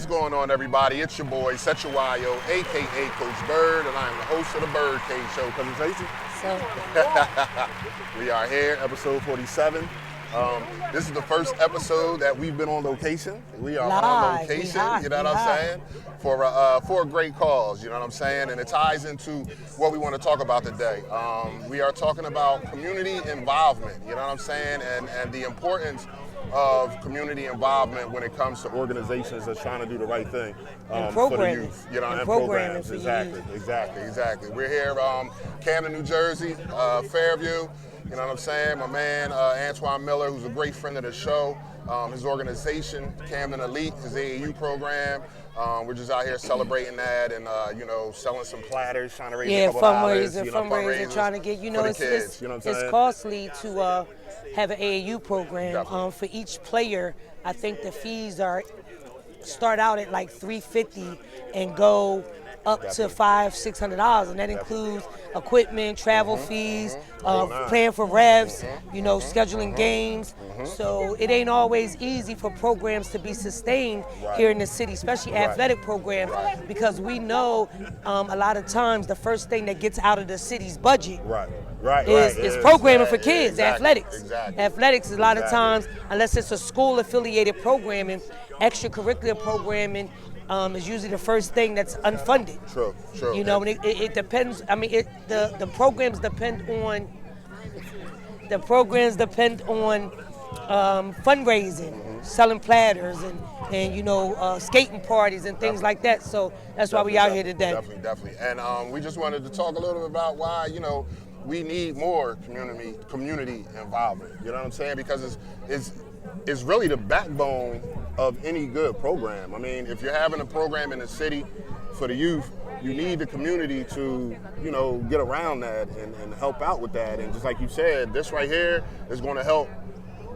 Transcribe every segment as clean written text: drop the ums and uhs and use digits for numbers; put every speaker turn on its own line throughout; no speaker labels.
going on, everybody? It's your boy, Setchawayo, a.k.a. Coach Bird, and I am the host of the BYRDCAGE Show. Cousin Tracy?
So.
We are here, episode 47. This is the first episode that we've been on location. We are on location, you know what I'm saying? For a great cause, you know what I'm saying? And it ties into what we want to talk about today. We are talking about community involvement, you know what I'm saying? And the importance of community involvement when it comes to organizations that's trying to do the right thing for the youth, you know, and programs. Exactly. We're here, Camden, New Jersey, Fairview. You know what I'm saying? My man, Antoine Miller, who's a great friend of the show. His organization, Camden Elite, his AAU program. We're just out here celebrating that and, you know, selling some platters, trying to raise a couple dollars.
Fundraising, trying to get, you know,
kids, you know what I'm saying?
It's costly to have an AAU program. For each player, I think the fees start out at like $350 and go up to $500-600, and that includes equipment, travel fees, paying for revs, you know, scheduling games. So it ain't always easy for programs to be sustained here in the city, especially athletic programs, because we know a lot of times the first thing that gets out of the city's budget is programming for kids, athletics. Athletics is a lot of times, unless it's a school-affiliated programming, extracurricular programming is usually the first thing that's unfunded.
True.
You know, and it depends. I mean, the programs depend on fundraising, selling platters, and you know, skating parties and things like that. So that's why we out here today.
Definitely. And we just wanted to talk a little bit about why, you know, we need more community involvement. You know what I'm saying? Because it's really the backbone of any good program. I mean, if you're having a program in the city for the youth, you need the community to, you know, get around that and help out with that. And just like you said, this right here is going to help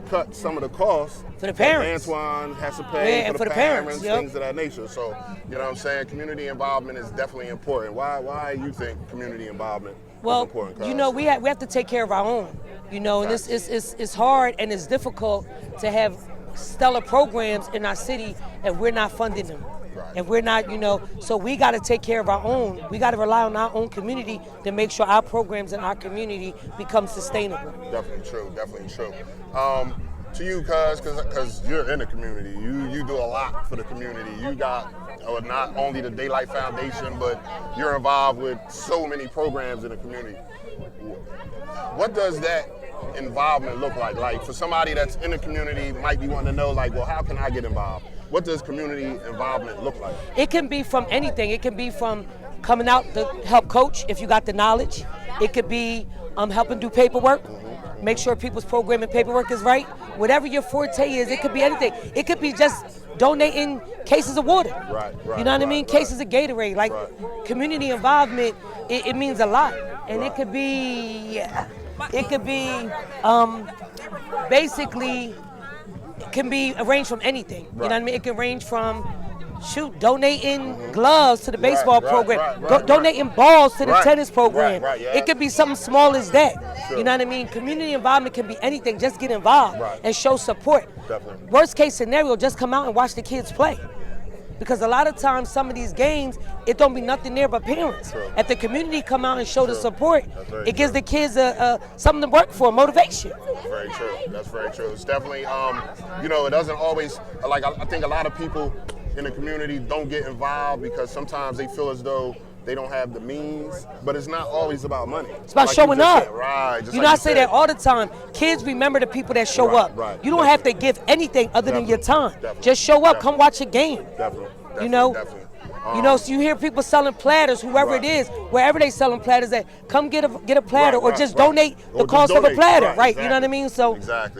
cut some of the costs
for the parents.
That Antoine has to pay
for the
parents, things of that nature. So, you know what I'm saying? Community involvement is definitely important. Why you think community involvement is important?
You know, we have to take care of our own. You know, and it's hard and it's difficult to have stellar programs in our city if we're not funding them. If we're not, you know, so we got to take care of our own. We got to rely on our own community to make sure our programs in our community become sustainable.
Definitely true. To you, because you're in the community, you do a lot for the community. You got not only the Daylight Foundation, but you're involved with so many programs in the community. What does that involvement look like? Like, for somebody that's in the community, might be wanting to know, like, well, how can I get involved? What does community involvement look like?
It can be from anything. It can be from coming out to help coach if you got the knowledge. It could be helping do paperwork, make sure people's programming paperwork is right. Whatever your forte is, it could be anything. It could be just donating cases of water. You know what I mean? Cases of Gatorade. Like, community involvement, it means a lot. And it could be, basically, it can be arranged from anything. You know what I mean? It can range from, donating gloves to the baseball program, donating balls to the tennis program. It could be something small as that. You know what I mean? Community involvement can be anything. Just get involved and show support. Worst case scenario, just come out and watch the kids play. Because a lot of times, some of these games, it don't be nothing there but parents. If the community come out and show the support, it gives the kids something to work for, motivation.
That's very true. It's definitely, you know, it doesn't always, like, I think a lot of people in the community don't get involved because sometimes they feel as though they don't have the means, but it's not always about money.
It's about showing up.
Said,
you know, I say that all the time. Kids remember the people that show up. You don't have to give anything other than your time. Just show up. Come watch a game. You know? You know, so you hear people selling platters, whoever it is, wherever they selling platters at, come get a platter or just donate the cost of a platter, You know what I mean? So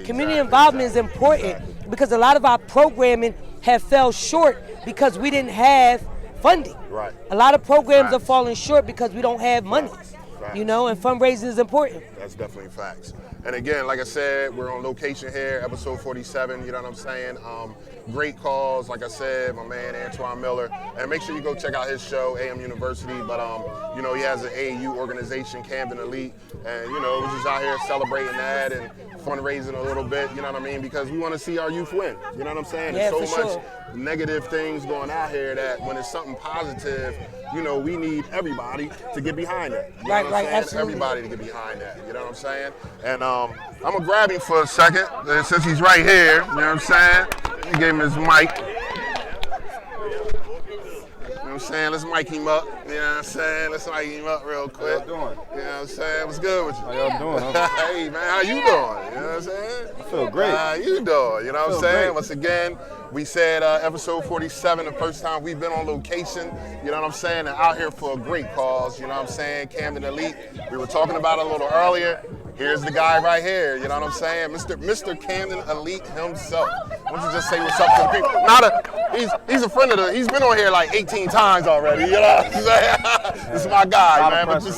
community involvement is important because a lot of our programming have fell short because we didn't have funding. A lot of programs are falling short because we don't have money. You know, and fundraising is important.
That's definitely facts. And again, like I said, we're on location here, episode 47, you know what I'm saying? great calls. Like I said, my man Antoine Miller, and make sure you go check out his show, AM University. But you know, he has an AAU organization, Camden Elite, and you know, we're just out here celebrating that and fundraising a little bit. You know what I mean? Because we want to see our youth win. You know what I'm saying?
Yeah,
There's so much
sure.
negative things going out here that when it's something positive, you know, we need everybody to get behind that. You know what I'm saying?
Absolutely.
Everybody to get behind that. You know what I'm saying? And I'm gonna grab him for a second since he's right here. You know what I'm saying? He gave him his mic. You know what I'm saying? Let's mic him up. You know what I'm saying? Let's mic him up real quick.
How y'all doing?
You know what I'm saying? What's good with you?
How y'all doing?
Hey, man, how you doing? You know what I'm saying?
I feel great.
How you doing? You know what I'm saying?
Great.
Once again, we said episode 47, the first time we've been on location, you know what I'm saying, and out here for a great cause, you know what I'm saying, Camden Elite. We were talking about it a little earlier. Here's the guy right here, you know what I'm saying, Mr. Camden Elite himself. Why don't you just say what's up to the people? He's a friend of the, he's been on here like 18 times already, you know what I'm saying? This is my guy, man, but just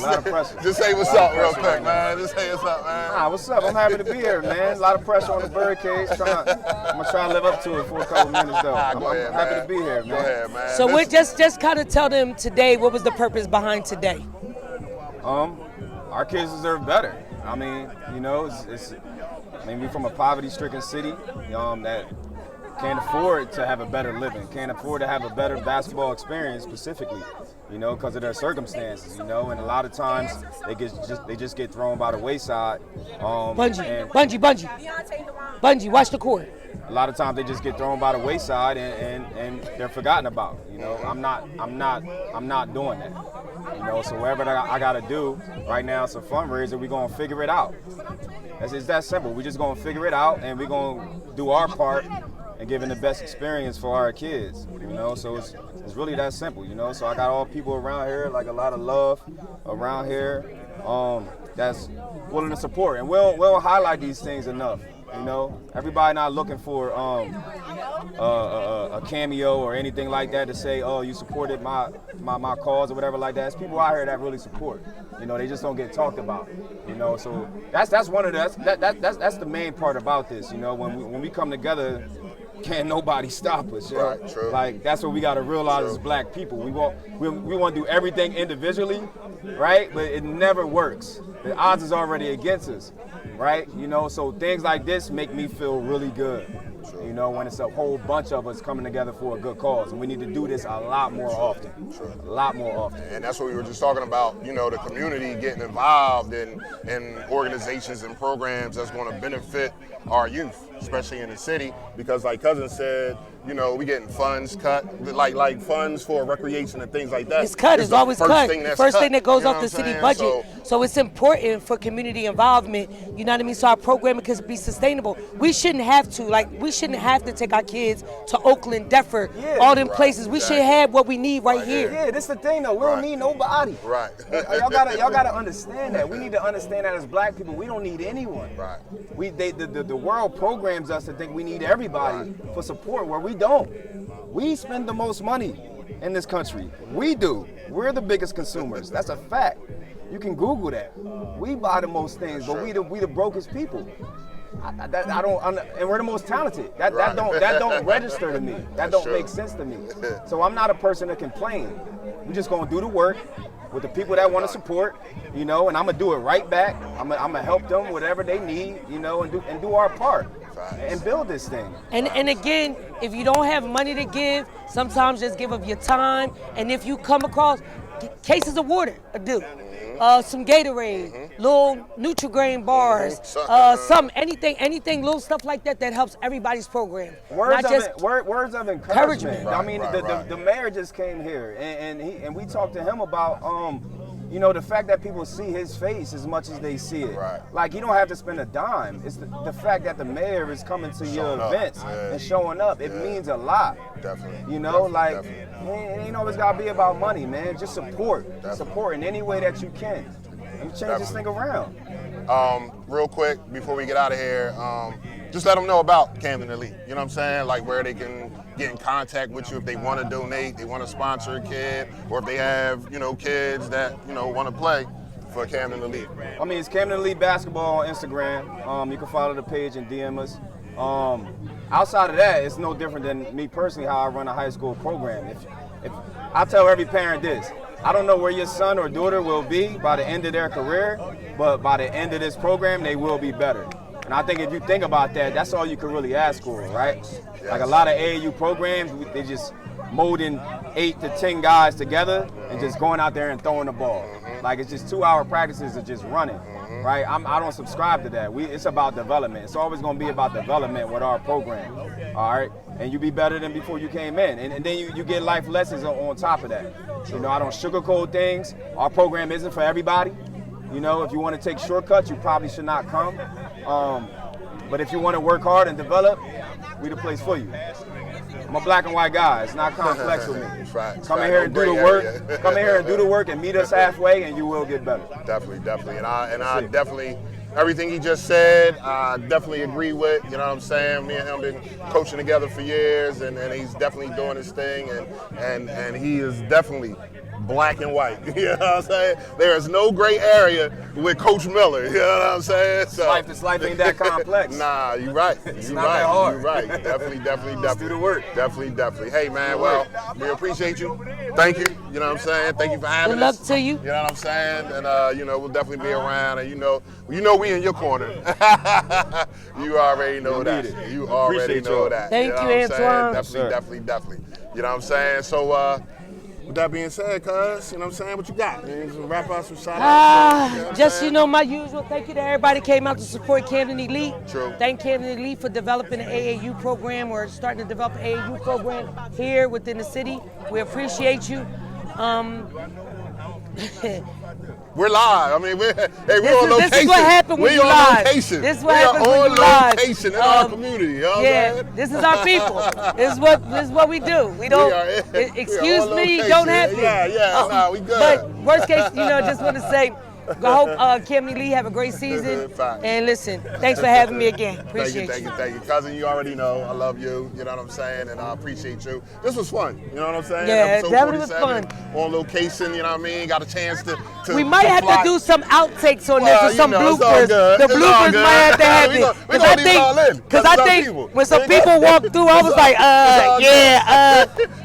say what's up real quick, man. Just say what's up, man.
Nah, what's up? I'm happy to be here, man. A lot of pressure on the birdcage. I'm gonna try and live up to it for a couple minutes, though. I'm happy to be here, man.
Go ahead, man.
So we're just kind of tell them today, what was the purpose behind today?
Our kids deserve better. I mean, you know, I mean, we're from a poverty-stricken city that can't afford to have a better living, can't afford to have a better basketball experience specifically, you know, because of their circumstances, you know, and a lot of times they just get thrown by the wayside.
Bungie, watch the court.
A lot of times they just get thrown by the wayside and they're forgotten about. You know, I'm not doing that. You know, so whatever I gotta do right now, it's a fundraiser. We're gonna figure it out. It's that simple. We're just gonna figure it out, and we're gonna do our part and giving the best experience for our kids. You know, so it's really that simple. You know, so I got all people around here, like a lot of love around here, that's willing to support, and we'll highlight these things enough. You know, everybody not looking for a cameo or anything like that to say, oh, you supported my cause or whatever like that. It's people out here that really support. You know, they just don't get talked about. You know, so that's one of that's the main part about this. You know, when we come together, can't nobody stop us. You know?
Right, true.
Like that's what we got to realize as black people. We want to do everything individually, right? But it never works. The odds is already against us. Right, you know, so things like this make me feel really good. True. You know, when it's a whole bunch of us coming together for a good cause, and we need to do this a lot more often. True. A lot more often.
And that's what we were just talking about. You know, the community getting involved in organizations and programs that's going to benefit our youth, especially in the city, because like Cousin said, you know, we getting funds cut, like funds for recreation and things like that.
It's cut. It's always cut. First thing that goes
you know
off the city budget. So it's important for community involvement. You know what I mean? So our programming can be sustainable. We shouldn't have to take our kids to Oakland, Deptford, all them places. We should have what we need right here.
Yeah, this is the thing though. We don't need nobody.
Right.
y'all gotta understand that. We need to understand that as black people, we don't need anyone.
Right.
The world programs us to think we need everybody for support where we don't. We spend the most money in this country. We do. We're the biggest consumers. That's a fact. You can Google that. We buy the most things, but we the brokest people. And we're the most talented. That don't register to me. That don't make sense to me. So I'm not a person that complain. We're just gonna do the work with the people that want to support, you know, and I'm gonna do it right back. I'm gonna help them whatever they need, you know, and do our part and build this thing.
And again, if you don't have money to give, sometimes just give of your time. And if you come across cases of water, some Gatorade, little Nutri-Grain bars, anything, little stuff like that helps everybody's program.
Words of encouragement.
Right,
I mean, the mayor just came here, and we talked to him about, you know, the fact that people see his face as much as they see it.
Right.
Like, you don't have to spend a dime. It's the fact that the mayor is coming to your events and showing up. It means a lot.
Definitely.
You know, it ain't always got to be about money, man. Just support. Definitely. Support in any way that you can. You change this thing around.
Real quick, before we get out of here, just let them know about Camden Elite. You know what I'm saying? Like where they can get in contact with you if they want to donate, they want to sponsor a kid, or if they have, you know, kids that, you know, want to play for Camden Elite.
I mean, it's Camden Elite Basketball on Instagram. You can follow the page and DM us. outside of that, it's no different than me personally how I run a high school program. If I tell every parent this, I don't know where your son or daughter will be by the end of their career, but by the end of this program, they will be better. And I think if you think about that, that's all you can really ask for, right?
Yes.
Like a lot of AAU programs, they just molding 8 to 10 guys together and just going out there and throwing the ball. Like it's just 2-hour practices of just running, right? I don't subscribe to that. It's about development. It's always going to be about development with our program, all right? And you be better than before you came in. And then you get life lessons on top of that. You know, I don't sugarcoat things. Our program isn't for everybody. You know, if you want to take shortcuts, you probably should not come. But if you want to work hard and develop, we the place for you. I'm a black and white guy. It's not complex with me. Come in here and do the work. Come in here and do the work and meet us halfway, and you will get better.
Definitely. And I definitely, everything he just said, I definitely agree with. You know what I'm saying? Me and him been coaching together for years, and he's definitely doing his thing, and he is definitely black and white. You know what I'm saying? There is no gray area with Coach Miller. You know what I'm saying? So,
this life ain't that complex.
Nah, you're right.
It's not that hard.
You're right. Definitely.
Let's do the work.
Definitely. Hey, man, well, we appreciate you. Thank you. You know what I'm saying? Thank you for having us.
Good luck to you.
You know what I'm saying? And, you know, we'll definitely be around. And, you know we in your corner. You already know that. You already know that.
Thank you, Antoine.
Definitely. You know what I'm saying? So, with that being said, cuz, you know what I'm saying? What you got? Some wrap up, some shout outs.
My usual thank you to everybody who came out to support Camden Elite.
True.
Thank Camden Elite for developing an AAU program or starting to develop an AAU program here within the city. We appreciate you.
We're live. I mean, we're on location.
This is what happens when you live.
Location.
This is what happens when you live.
We are on location in our community. You know what I'm saying?
This is our people. This is what we do. We don't. Excuse me, don't have to.
Yeah. We good.
But worst case, just want to say, I hope Camden Lee have a great season. And listen, thanks for having me again. Appreciate you.
Thank you. Cousin, you already know I love you. You know what I'm saying? And I appreciate you. This was fun. You know what I'm saying?
Yeah,
Episode
definitely was
47,
fun.
On location, you know what I mean? Got a chance to
we might have to do some outtakes on this or some bloopers. The
It's
bloopers might have to happen. Because I think when some people walk through, I was like,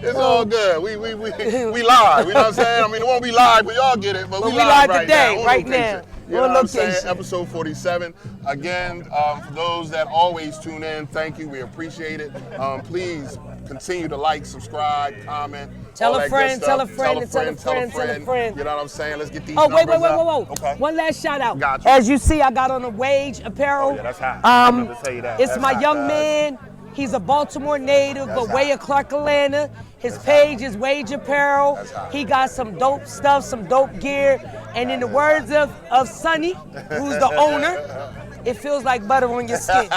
It's all good. We live. You know what I'm saying? I mean, it won't be live, but y'all get it. But we live
today,
right
now.
You know what I'm saying? Episode 47. Again, for those that always tune in, thank you. We appreciate it. Please continue to like, subscribe, comment.
Tell a friend.
You know what I'm saying? Let's get these numbers up.
Okay. One last shout out.
Got you.
As you see, I got on a Wage apparel.
Oh, yeah, that's hot. I'm going to tell you that.
It's my young man. He's a Baltimore native, but way of Clark, Atlanta. His page is Wage Apparel. He got some dope stuff, some dope gear. And in the words of Sonny, who's the owner, it feels like butter on your skin.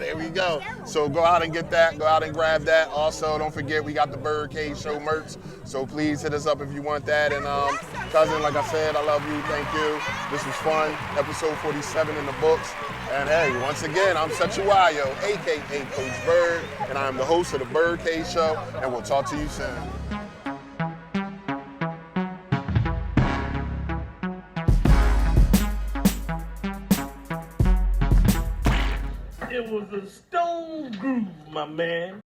There we go. So go out and get that. Go out and grab that. Also, don't forget we got the BYRDCAGE Show merch. So please hit us up if you want that. And cousin, like I said, I love you. Thank you. This was fun. Episode 47 in the books. And hey, once again, I'm Sechuayo, aka Coach Bird, and I'm the host of the BYRDCAGE Show. And we'll talk to you soon.
It was a stone groove, my man.